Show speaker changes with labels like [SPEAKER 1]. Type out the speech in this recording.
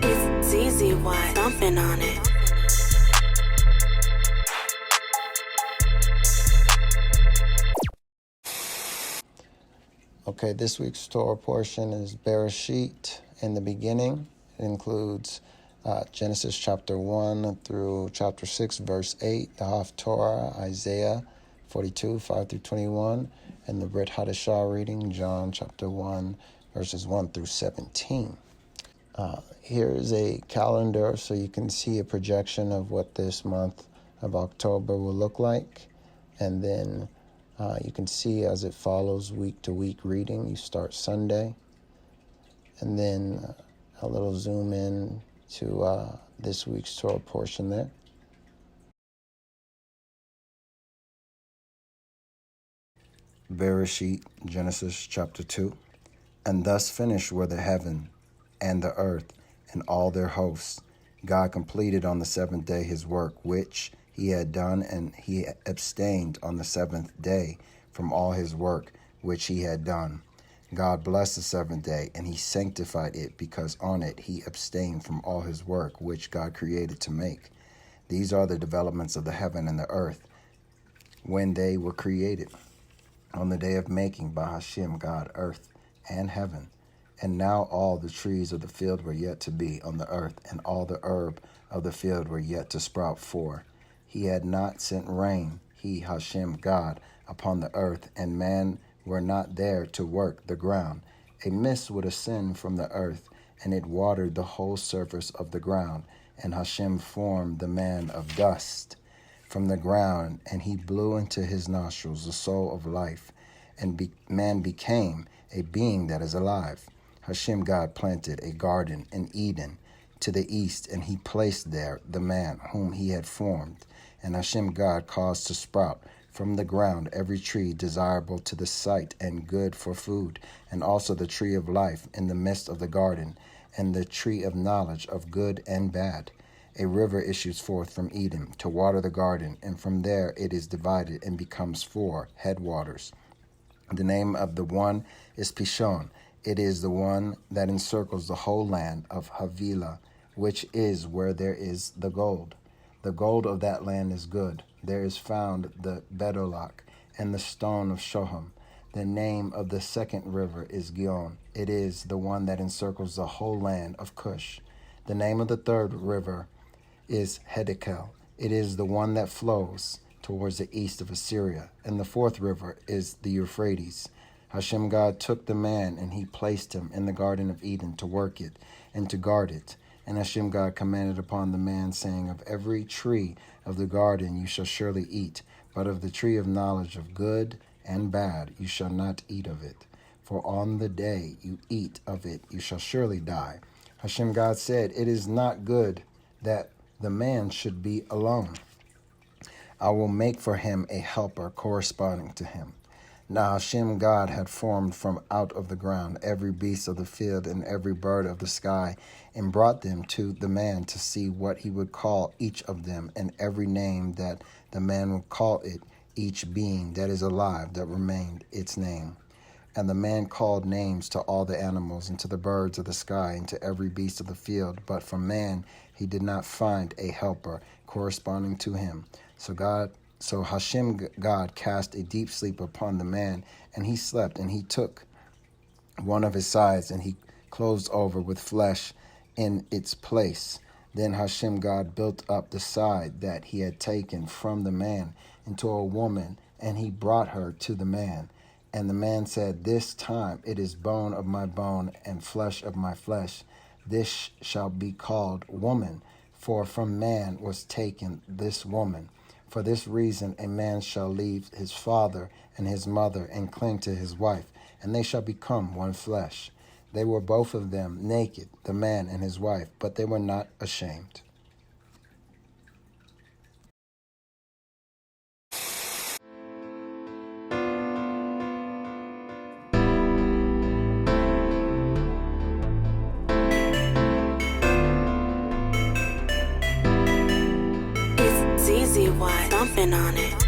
[SPEAKER 1] It's easy, why dumping on it.
[SPEAKER 2] Okay, this week's Torah portion is Bereshit in the beginning. It includes Genesis chapter 1 through chapter 6, verse 8, the Haftorah, Isaiah 42, 5 through 21, and the Brit Hadashah reading, John chapter 1, verses 1 through 17. Here is a calendar so you can see a projection of what this month of October will look like. And then you can see as it follows week to week reading. You start Sunday, and then a little zoom in to this week's Torah portion there. Bereshit, Genesis chapter 2. And thus finished were the heaven and the earth and all their hosts. God completed on the seventh day his work which he had done, and he abstained on the seventh day from all his work which he had done. God blessed the seventh day, and he sanctified it, because on it he abstained from all his work which God created to make. These are the developments of the heaven and the earth when they were created, on the day of making by Hashem God earth and heaven. And now all the trees of the field were yet to be on the earth, and all the herb of the field were yet to sprout forth. He had not sent rain, he, Hashem God, upon the earth, and man were not there to work the ground. A mist would ascend from the earth, and it watered the whole surface of the ground. And Hashem formed the man of dust from the ground, and he blew into his nostrils the soul of life, and man became a being that is alive. Hashem God planted a garden in Eden to the east, and he placed there the man whom he had formed. And Hashem God caused to sprout from the ground every tree desirable to the sight and good for food, and also the tree of life in the midst of the garden, and the tree of knowledge of good and bad. A river issues forth from Eden to water the garden, and from there it is divided and becomes 4 headwaters. The name of the one is Pishon. It is the one that encircles the whole land of Havilah, which is where there is the gold. The gold of that land is good. There is found the Bedolach and the stone of Shoham. The name of the second river is Gihon. It is the one that encircles the whole land of Cush. The name of the third river is Hiddekel. It is the one that flows towards the east of Assyria. And the fourth river is the Euphrates. Hashem God took the man, and he placed him in the Garden of Eden to work it and to guard it. And Hashem God commanded upon the man, saying, Of every tree of the garden you shall surely eat, but of the tree of knowledge of good and bad you shall not eat of it. For on the day you eat of it you shall surely die. Hashem God said, It is not good that the man should be alone. I will make for him a helper corresponding to him. Now Hashem God had formed from out of the ground every beast of the field and every bird of the sky, and brought them to the man to see what he would call each of them, and every name that the man would call it, each being that is alive that remained its name. And the man called names to all the animals, and to the birds of the sky, and to every beast of the field. But for man he did not find a helper corresponding to him. So Hashem God cast a deep sleep upon the man, and he slept, and he took one of his sides, and he closed over with flesh in its place. Then Hashem God built up the side that he had taken from the man into a woman, and he brought her to the man. And the man said, This time it is bone of my bone and flesh of my flesh. This shall be called woman, for from man was taken this woman. For this reason a man shall leave his father and his mother and cling to his wife, and they shall become one flesh. They were both of them naked, the man and his wife, but they were not ashamed.
[SPEAKER 1] It's easy, why dumping on it.